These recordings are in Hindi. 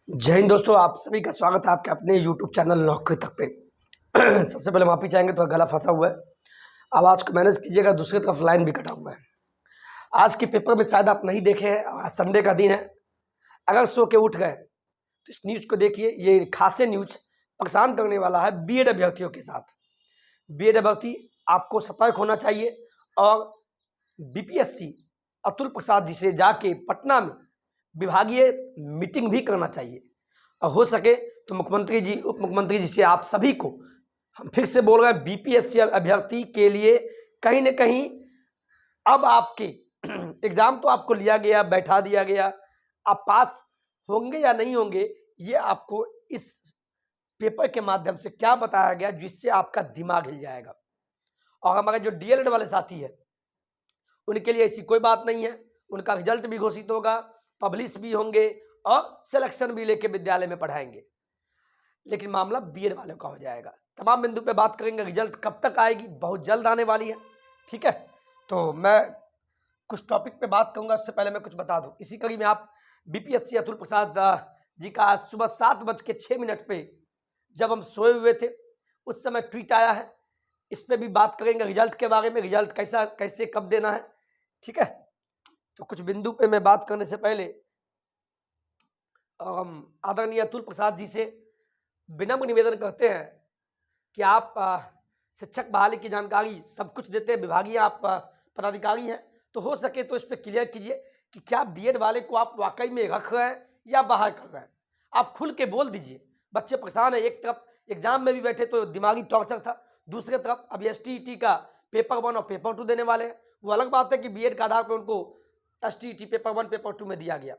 जय हिंद दोस्तों, आप सभी का स्वागत है आपके अपने YouTube चैनल नौकरी तक पे। सबसे पहले माफ़ी चाहेंगे, तो गला फंसा हुआ है, आवाज़ को मैनेज कीजिएगा। दूसरी तरफ लाइन भी कटा हुआ है। आज के पेपर में शायद आप नहीं देखे हैं, आज संडे का दिन है। अगर सो के उठ गए तो इस न्यूज़ को देखिए। ये खासे न्यूज़ परेशान करने वाला है बीएड अभ्यर्थियों के साथ। बीएड अभ्यर्थी, आपको सतर्क होना चाहिए और बीपीएससी अतुल प्रसाद जी से जाके पटना में विभागीय मीटिंग भी करना चाहिए। और हो सके तो मुख्यमंत्री जी, उप मुख्यमंत्री जी से आप सभी को हम फिर से बोल रहे हैं, बीपीएससी अभ्यर्थी के लिए कहीं न कहीं अब आपके एग्ज़ाम तो आपको लिया गया, बैठा दिया गया। आप पास होंगे या नहीं होंगे, ये आपको इस पेपर के माध्यम से क्या बताया गया जिससे आपका दिमाग हिल जाएगा। और हमारे जो डीएलएड वाले साथी हैं, उनके लिए ऐसी कोई बात नहीं है। उनका रिजल्ट भी घोषित होगा, पब्लिश भी होंगे और सिलेक्शन भी लेके विद्यालय में पढ़ाएंगे। लेकिन मामला बीएड वालों का हो जाएगा। तमाम बिंदु पे बात करेंगे। रिजल्ट कब तक आएगी, बहुत जल्द आने वाली है। ठीक है, तो मैं कुछ टॉपिक पे बात करूंगा। उससे पहले मैं कुछ बता दूं, इसी कड़ी में आप बीपीएससी अतुल प्रसाद जी का आज सुबह 7:06 पे जब हम सोए हुए थे उस समय ट्वीट आया है। इस पे भी बात करेंगे, रिजल्ट के बारे में, रिजल्ट कैसे कब देना है। ठीक है, तो कुछ बिंदु पे मैं बात करने से पहले हम आदरणीय अतुल प्रसाद जी से विनम्र निवेदन करते हैं कि आप शिक्षक बहाली की जानकारी सब कुछ देते हैं, विभागीय आप पदाधिकारी हैं, तो हो सके तो इस पर क्लियर कीजिए कि क्या बीएड वाले को आप वाकई में रख रहे हैं या बाहर कर रहे हैं। आप खुल के बोल दीजिए। बच्चे परेशान है, एक तरफ एग्जाम में भी बैठे तो दिमागी टॉर्चर था, दूसरी तरफ अब एसटीईटी का पेपर 1 और पेपर 2 देने वाले हैं। वो अलग बात है कि बीएड का आधार पर उनको एसटीईटी पेपर 1 पेपर 2 में दिया गया,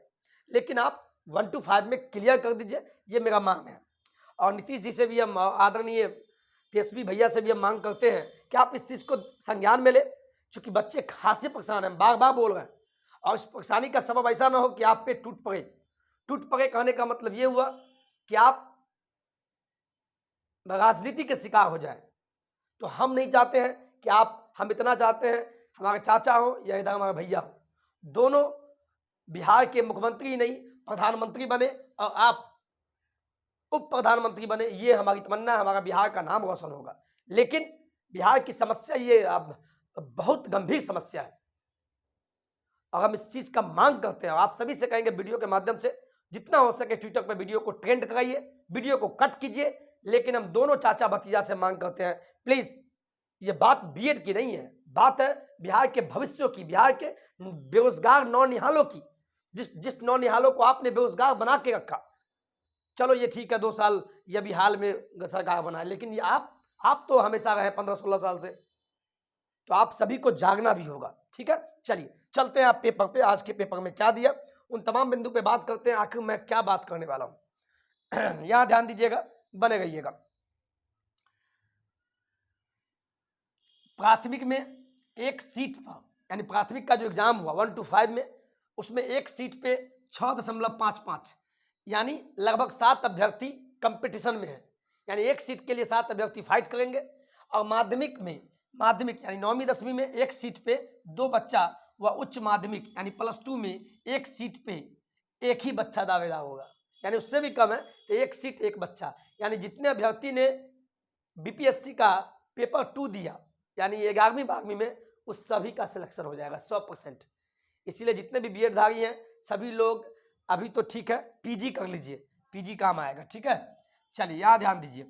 लेकिन आप 1 to 5 में क्लियर कर दीजिए, ये मेरा मांग है। और नीतीश जी से भी हम, आदरणीय तेजस्वी भैया से भी हम मांग करते हैं कि आप इस चीज़ को संज्ञान में ले, चूँकि बच्चे खासे परेशान हैं, बार बार बोल रहे हैं। और इस परेशानी का सबब ऐसा ना हो कि आप पे टूट पड़े। टूट पड़े कहने का मतलब ये हुआ कि आप राजनीति के शिकार हो जाए। तो हम नहीं चाहते हैं कि हम इतना चाहते हैं, हमारे चाचा हो या इधर हमारे भैया हो, दोनों बिहार के मुख्यमंत्री नहीं प्रधानमंत्री बने और आप उप प्रधानमंत्री बने। ये हमारी तमन्ना है, हमारा बिहार का नाम रोशन होगा। लेकिन बिहार की समस्या ये अब बहुत गंभीर समस्या है और हम इस चीज़ का मांग करते हैं। आप सभी से कहेंगे, वीडियो के माध्यम से जितना हो सके ट्विटर पर वीडियो को ट्रेंड कराइए, वीडियो को कट कीजिए। लेकिन हम दोनों चाचा भतीजा से मांग करते हैं, प्लीज़, ये बात बीएड की नहीं है, बात है बिहार के भविष्य की, बिहार के बेरोजगार नौनिहालों की। जिस नौनिहालों को आपने बेरोजगार बना के रखा, चलो ये ठीक है, 2 साल ये भी हाल में सरकार बना है, लेकिन ये आप तो हमेशा रहे 15-16 साल से, तो आप सभी को जागना भी होगा। ठीक है, चलिए चलते हैं आप पेपर पे। आज के पेपर में क्या दिया, उन तमाम बिंदु पे बात करते हैं। आखिर मैं क्या बात करने वाला हूं यहां ध्यान दीजिएगा, बने रहिएगा। प्राथमिक में एक सीट पर, यानी प्राथमिक का जो एग्जाम हुआ 1 to 5 में, उसमें एक सीट पे 6.55, यानी लगभग 7 अभ्यर्थी कंपटीशन में है। यानी एक सीट के लिए 7 अभ्यर्थी फाइट करेंगे। और माध्यमिक यानी 9वीं 10वीं में एक सीट पे 2 बच्चा, व उच्च माध्यमिक यानी +2 में एक सीट पे एक ही बच्चा दावेदार होगा, यानी उससे भी कम है तो एक सीट एक बच्चा। यानी जितने अभ्यर्थी ने बीपीएससी का पेपर 2 दिया, यानी 11वीं 12वीं में, उस सभी का सिलेक्शन हो जाएगा 100%। इसीलिए जितने भी बीएड धारी हैं सभी लोग अभी तो ठीक है, पीजी कर लीजिए, पीजी काम आएगा। ठीक है, चलिए यहाँ ध्यान दीजिए,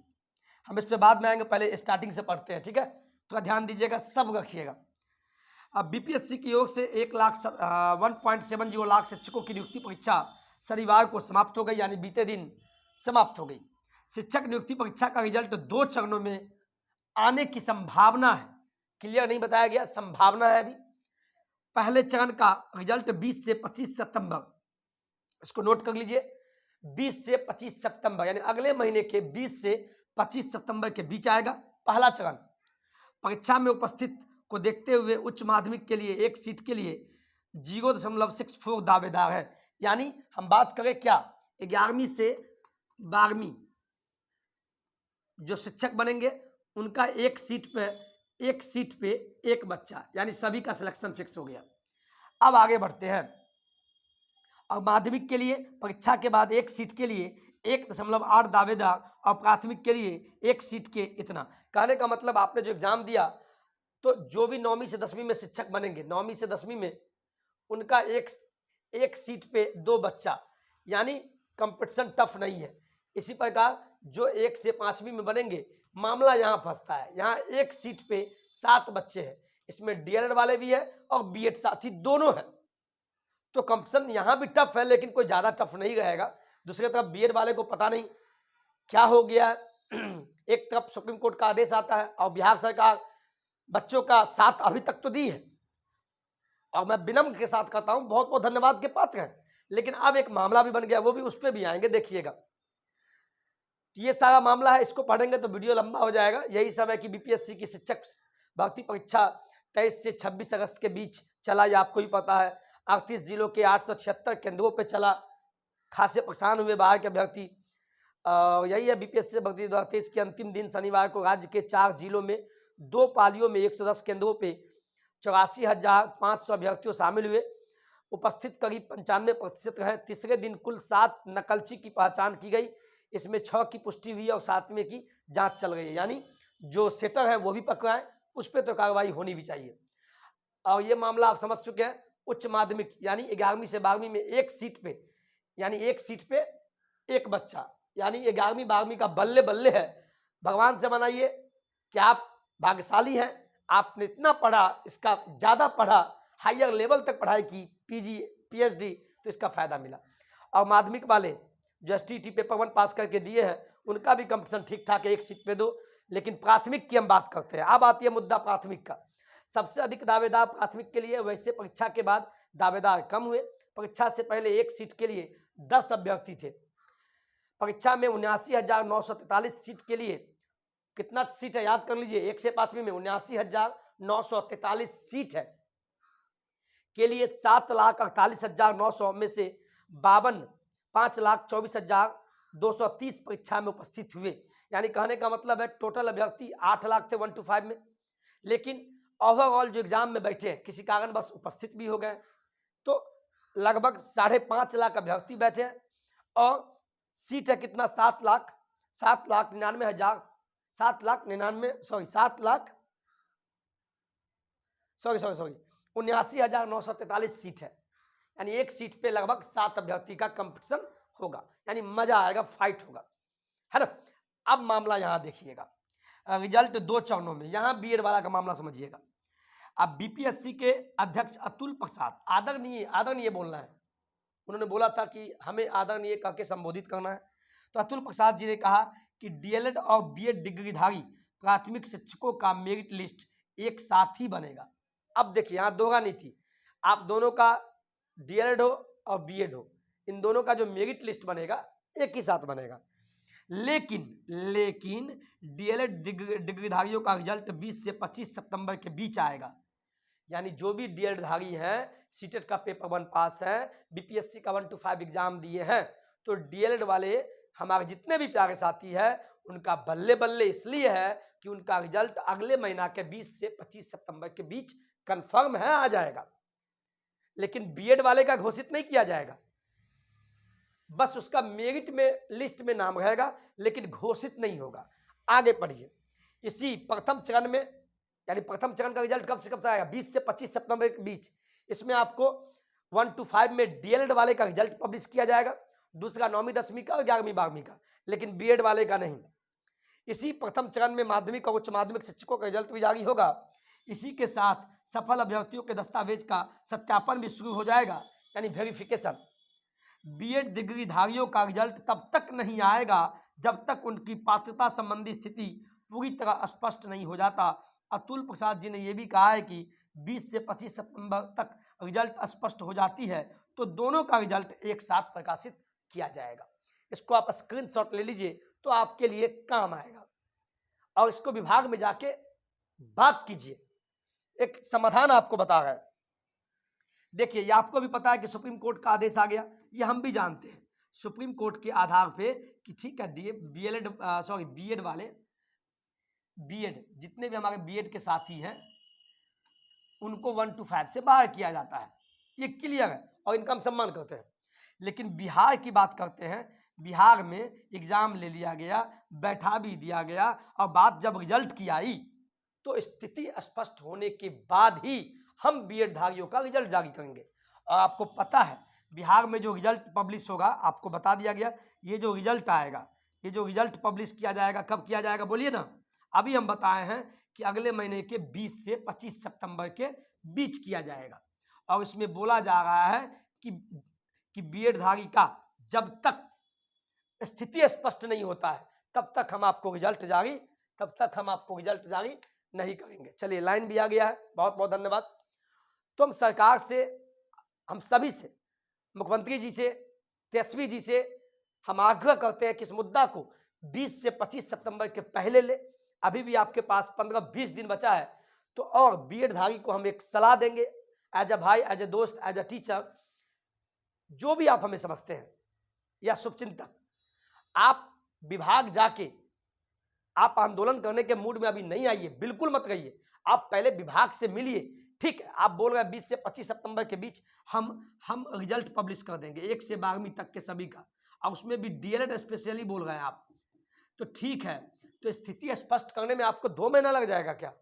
हम इस पर बाद में आएंगे, पहले स्टार्टिंग से पढ़ते हैं। ठीक है, थोड़ा ध्यान दीजिएगा, सब रखिएगा। अब बीपीएससी की ओर से 1.70 लाख शिक्षकों की नियुक्ति परीक्षा शनिवार को समाप्त हो गई, यानी बीते दिन समाप्त हो गई। शिक्षक नियुक्ति परीक्षा का रिजल्ट 2 चरणों में आने की संभावना है, क्लियर नहीं बताया गया, संभावना है अभी। पहले चरण का रिजल्ट 20 से 25 सितंबर, इसको नोट कर लीजिए, 20 से 25 सितंबर, यानी अगले महीने के 20 से 25 सितंबर के बीच आएगा पहला चरण। परीक्षा में उपस्थित को देखते हुए उच्च माध्यमिक के लिए एक सीट के लिए 0.64 दावेदार है। यानी हम बात करें क्या, 11वीं से 12वीं जो शिक्षक बनेंगे उनका एक सीट पे एक बच्चा, यानी सभी का सिलेक्शन फिक्स हो गया। अब आगे बढ़ते हैं और माध्यमिक के लिए परीक्षा के बाद एक सीट के लिए 1.8 दावेदार और प्राथमिक के लिए एक सीट के इतना। कहने का मतलब आपने जो एग्जाम दिया तो जो भी 9वीं से 10वीं में शिक्षक बनेंगे 9वीं से 10वीं में उनका एक सीट पे 2 बच्चा, यानी कंपटीशन टफ नहीं है। इसी प्रकार जो 1 से 5वीं में बनेंगे मामला यहाँ फंसता है, यहाँ एक सीट पे 7 बच्चे हैं, इसमें डीएलएड वाले भी है और बीएड साथी दोनों हैं, तो कंपटीशन यहाँ भी टफ है लेकिन कोई ज़्यादा टफ नहीं रहेगा। दूसरी तरफ बीएड वाले को पता नहीं क्या हो गया एक तरफ सुप्रीम कोर्ट का आदेश आता है और बिहार सरकार बच्चों का साथ अभी तक तो दी है और मैं विनम्र के साथ कहता हूँ बहुत बहुत धन्यवाद के पात्र हैं, लेकिन अब एक मामला भी बन गया, वो भी उस पर भी आएंगे, देखिएगा। ये सारा मामला है, इसको पढ़ेंगे तो वीडियो लंबा हो जाएगा। यही सब है कि बीपीएससी की शिक्षक भर्ती परीक्षा 23 से 26 अगस्त के बीच चला, ये आपको ही पता है। 38 जिलों के 876 केंद्रों पे चला, खासे परेशान हुए बाहर के अभ्यर्थी। यही है बीपीएससी भर्ती 2023 के अंतिम दिन शनिवार को राज्य के 4 जिलों में 2 पालियों में 110 केंद्रों पे 84,500 अभ्यर्थियों शामिल हुए। उपस्थित करीब 95% रहे। तीसरे दिन कुल 7 नकलची की पहचान की गई, इसमें 6 की पुष्टि हुई और 7वें की जांच चल रही है, यानी जो सेटर है वो भी पकड़ाए, उस पर तो कार्रवाई होनी भी चाहिए। और ये मामला आप समझ चुके हैं। उच्च माध्यमिक यानी 11वीं से 12वीं में एक सीट पे, यानी एक सीट पे एक बच्चा, यानी 11वीं 12वीं का बल्ले बल्ले है। भगवान से मनाइए कि आप भाग्यशाली हैं, आपने इतना पढ़ा, इसका ज़्यादा पढ़ा, हायर लेवल तक पढ़ाई की, पीजी पीएचडी, तो इसका फायदा मिला। और माध्यमिक वाले जो एसटीईटी पेपर 1 पास करके दिए हैं उनका भी कंपटीशन ठीक ठाक है, एक सीट पे 2। लेकिन प्राथमिक की हम बात करते हैं, अब आती है मुद्दा प्राथमिक का। सबसे अधिक दावेदार प्राथमिक के लिए, वैसे परीक्षा के बाद दावेदार कम हुए। परीक्षा से पहले एक सीट के लिए 10 अभ्यर्थी थे। परीक्षा में 79,943 सीट के लिए, कितना सीट है याद कर लीजिए, 1 से 5वीं में 79,943 सीट है के लिए 7,48,900 में से 5,24,230 परीक्षा में उपस्थित हुए। यानी कहने का मतलब है टोटल अभ्यर्थी 8 लाख थे 1 to 5 में, लेकिन ओवरऑल जो एग्जाम में बैठे किसी कारण बस उपस्थित भी हो गए, तो लगभग 5.5 लाख अभ्यर्थी बैठे हैं और सीट है कितना 79,943 सीट है। यानी एक सीट पे लगभग 7 अभ्यर्थी का कंपटीशन होगा, यानी मजा आएगा, फाइट होगा, है ना। अब मामला यहाँ देखिएगा, रिजल्ट 2 चरणों में। यहाँ बीएड वाला का मामला समझिएगा। अब बीपीएससी के अध्यक्ष अतुल प्रसाद, आदरणीय बोलना है, उन्होंने बोला था कि हमें आदरणीय कह के संबोधित करना है, तो अतुल प्रसाद जी ने कहा कि डीएलएड और बीएड डिग्रीधारी प्राथमिक शिक्षकों का मेरिट लिस्ट एक साथ ही बनेगा। अब देखिए यहाँ दोहरा नहीं थी, आप दोनों का डीएलएड हो और बीएड हो, इन दोनों का जो मेरिट लिस्ट बनेगा एक ही साथ बनेगा। लेकिन डीएलएड डिग्रीधारियों का रिजल्ट 20 से 25 सितंबर के बीच आएगा। यानी जो भी डीएलएड धारी हैं, सीटेट का पेपर 1 पास है, बीपीएससी का 1 to 5 एग्जाम दिए हैं, तो डीएलएड वाले हमारे जितने भी प्यारे साथी हैं उनका बल्ले बल्ले इसलिए है कि उनका रिजल्ट अगले महीना के 20 से 25 सितंबर के बीच कंफर्म है, आ जाएगा। लेकिन बीएड वाले का घोषित नहीं किया जाएगा, बस उसका मेरिट में लिस्ट में नाम रहेगा, लेकिन घोषित नहीं होगा। आगे पढ़िए, इसी प्रथम चरण में, यानी प्रथम चरण का रिजल्ट कब से कब से आएगा, 20 से 25 सितंबर के बीच। इसमें आपको 1 to 5 में डीएलएड वाले का रिजल्ट पब्लिश किया जाएगा, दूसरा 9वीं 10वीं का और 11वीं 12वीं का, लेकिन बीएड वाले का नहीं। इसी प्रथम चरण में माध्यमिक और उच्च माध्यमिक शिक्षकों का रिजल्ट भी जारी होगा। इसी के साथ सफल अभ्यर्थियों के दस्तावेज का सत्यापन भी शुरू हो जाएगा, यानी वेरिफिकेशन। बीएड डिग्रीधारियों का रिजल्ट तब तक नहीं आएगा जब तक उनकी पात्रता संबंधी स्थिति पूरी तरह स्पष्ट नहीं हो जाता। अतुल प्रसाद जी ने यह भी कहा है कि 20 से 25 सितंबर तक रिजल्ट स्पष्ट हो जाती है तो दोनों का रिजल्ट एक साथ प्रकाशित किया जाएगा। इसको आप स्क्रीनशॉट ले लीजिए तो आपके लिए काम आएगा, और इसको विभाग में जाके बात कीजिए। एक समाधान आपको बता रहा है। देखिए, ये आपको भी पता है कि सुप्रीम कोर्ट का आदेश आ गया, ये हम भी जानते हैं। सुप्रीम कोर्ट के आधार पे कि ठीक है बीएड वाले, बीएड जितने भी हमारे बीएड के साथी हैं उनको 1 to 5 से बाहर किया जाता है, ये क्लियर है, और इनका हम सम्मान करते हैं। लेकिन बिहार की बात करते हैं, बिहार में एग्जाम ले लिया गया, बैठा भी दिया गया, और बात जब रिजल्ट की आई तो स्थिति स्पष्ट होने के बाद ही हम बीएड धारियों का रिजल्ट जारी करेंगे। और आपको पता है बिहार में जो रिजल्ट पब्लिश होगा, आपको बता दिया गया, ये जो रिजल्ट आएगा, ये जो रिजल्ट पब्लिश किया जाएगा, कब किया जाएगा बोलिए ना। अभी हम बताए हैं कि अगले महीने के 20 से 25 सितंबर के बीच किया जाएगा। और इसमें बोला जा रहा है कि बीएड धारी का जब तक स्थिति स्पष्ट नहीं होता है तब तक हम आपको रिजल्ट जारी नहीं करेंगे। चलिए, लाइन भी आ गया है, बहुत बहुत धन्यवाद। तो हम सरकार से, हम सभी से, मुख्यमंत्री जी से, तेजस्वी जी से हम आग्रह करते हैं कि इस मुद्दा को 20 से 25 सितंबर के पहले ले। अभी भी आपके पास 15-20 दिन बचा है, तो और बीएड धारी को हम एक सलाह देंगे, एज अ भाई, एज अ दोस्त, एज अ टीचर, जो भी आप हमें समझते हैं, या शुभचिंतक, आप विभाग जाके आप आंदोलन करने के मूड में अभी नहीं आइए, बिल्कुल मत रहिए। आप पहले विभाग से मिलिए। ठीक है, आप बोल रहे हैं 20 से 25 सितंबर के बीच हम रिजल्ट पब्लिश कर देंगे 1 से 12वीं तक के सभी का, और उसमें भी डीएलएड स्पेशली बोल रहे हैं आप, तो ठीक है। तो स्थिति स्पष्ट करने में आपको 2 महीना लग जाएगा क्या?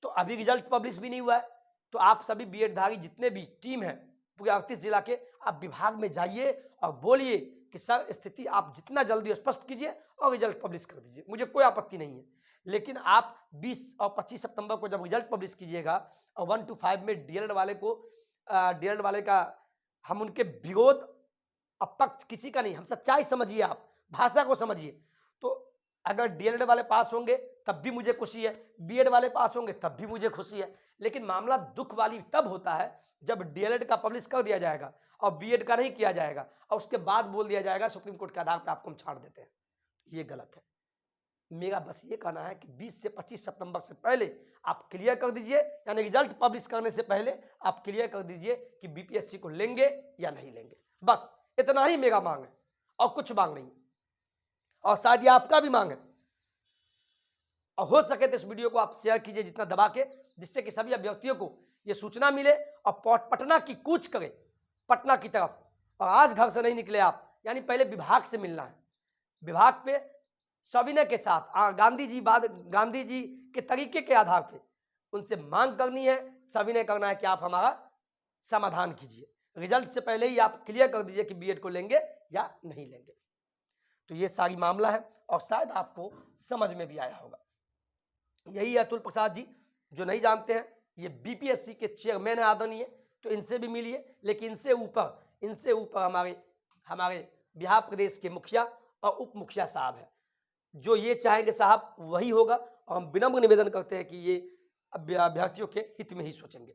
तो अभी रिजल्ट पब्लिश भी नहीं हुआ है। तो आप सभी बीएड धारी जितने भी टीम है पूरे 38 जिला के, आप विभाग में जाइए और बोलिए कि सर स्थिति आप जितना जल्दी स्पष्ट कीजिए और रिजल्ट पब्लिश कर दीजिए, मुझे कोई आपत्ति नहीं है। लेकिन आप 20 और 25 सितंबर को जब रिजल्ट पब्लिश कीजिएगा और 1 to 5 में डीएलएड वाले का हम उनके विरोध अपक्ष किसी का नहीं, हम सच्चाई समझिए, आप भाषा को समझिए। तो अगर डीएलएड वाले पास होंगे तब भी मुझे खुशी है, बीएड वाले पास होंगे तब भी मुझे खुशी है। लेकिन मामला दुख वाली तब होता है जब डीएलएड का पब्लिश कर दिया जाएगा और बीएड का नहीं किया जाएगा, और उसके बाद बोल दिया जाएगा सुप्रीम कोर्ट के आधार पर आपको हम छाड़ देते हैं। ये गलत है। मेरा बस ये कहना है कि 20 से 25 सितंबर से पहले आप क्लियर कर दीजिए, यानी रिजल्ट पब्लिश करने से पहले आप क्लियर कर दीजिए कि बीपीएससी को लेंगे या नहीं लेंगे। बस इतना ही मेरा मांग है, और कुछ मांग नहीं, और शायद ये आपका भी मांग है। और हो सके तो इस वीडियो को आप शेयर कीजिए जितना दबा के, जिससे कि सभी अभ्यर्थियों को ये सूचना मिले और पटना की कूच करें, पटना की तरफ। और आज घर से नहीं निकले आप, यानी पहले विभाग से मिलना है, विभाग पे सविनय के साथ गांधी जी के तरीके के आधार पे उनसे मांग करनी है, सविनय करना है कि आप हमारा समाधान कीजिए। रिजल्ट से पहले ही आप क्लियर कर दीजिए कि बीएड को लेंगे या नहीं लेंगे। तो ये सारी मामला है, और शायद आपको समझ में भी आया होगा। यही है अतुल प्रसाद जी, जो नहीं जानते हैं, ये बीपीएससी के चेयरमैन है आदरणीय, तो इनसे भी मिलिए। लेकिन इनसे ऊपर हमारे बिहार प्रदेश के मुखिया और उप मुखिया साहब है, जो ये चाहेंगे साहब वही होगा, और हम विनम्र निवेदन करते हैं कि ये अभ्यर्थियों के हित में ही सोचेंगे।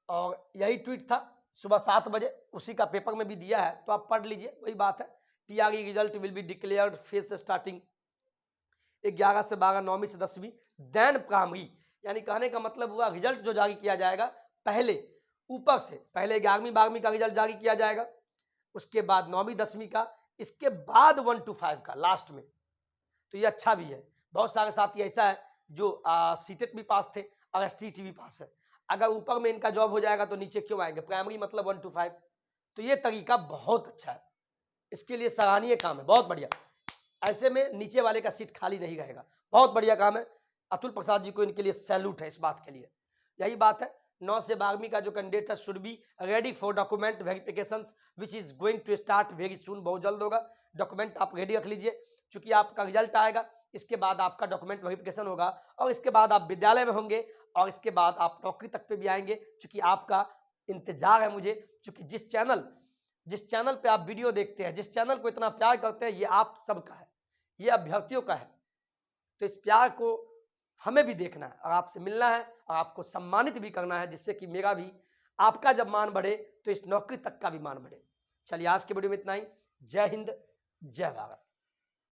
और यही ट्वीट था सुबह 7 बजे, उसी का पेपर में भी दिया है, तो आप पढ़ लीजिए। वही बात है, TRE result will be declared phase starting 11 से 12, 9वीं से 10वीं, देन प्राइमरी। यानी कहने का मतलब हुआ रिजल्ट जो जारी किया जाएगा पहले ऊपर से, पहले 11वीं 12वीं का रिजल्ट जारी किया जाएगा, उसके बाद 9वीं 10वीं का, इसके बाद 1 to 5 का लास्ट में। तो ये अच्छा भी है। बहुत सारे साथी ऐसा है जो सीटेट भी पास थे और एसटीटी भी पास है, अगर ऊपर में इनका जॉब हो जाएगा तो नीचे क्यों आएंगे? प्राइमरी मतलब 1 to 5। तो ये तरीका बहुत अच्छा है, इसके लिए सराहनीय काम है, बहुत बढ़िया। ऐसे में नीचे वाले का सीट खाली नहीं रहेगा, बहुत बढ़िया काम है। अतुल प्रसाद जी को इनके लिए सैल्यूट है इस बात के लिए। यही बात है, 9 से 12वीं का जो कैंडिडेट है should be ready for document verification which is going to start very soon, बहुत जल्द होगा। डॉक्यूमेंट आप रेडी रख लीजिए, चूंकि आपका रिजल्ट आएगा, इसके बाद आपका डॉक्यूमेंट वेरिफिकेशन होगा, और इसके बाद आप विद्यालय में होंगे, और इसके बाद आप नौकरी तक पे भी आएंगे। चूंकि आपका इंतजार है मुझे, चूंकि जिस चैनल पे आप वीडियो देखते हैं, जिस चैनल को इतना प्यार करते हैं, ये आप सबका है, ये अभ्यर्थियों का है। तो इस प्यार को हमें भी देखना है और आपसे मिलना है और आपको सम्मानित भी करना है, जिससे कि मेरा भी आपका जब मान बढ़े तो इस नौकरी तक का भी मान बढ़े। चलिए, आज के वीडियो में इतना ही। जय हिंद, जय भारत।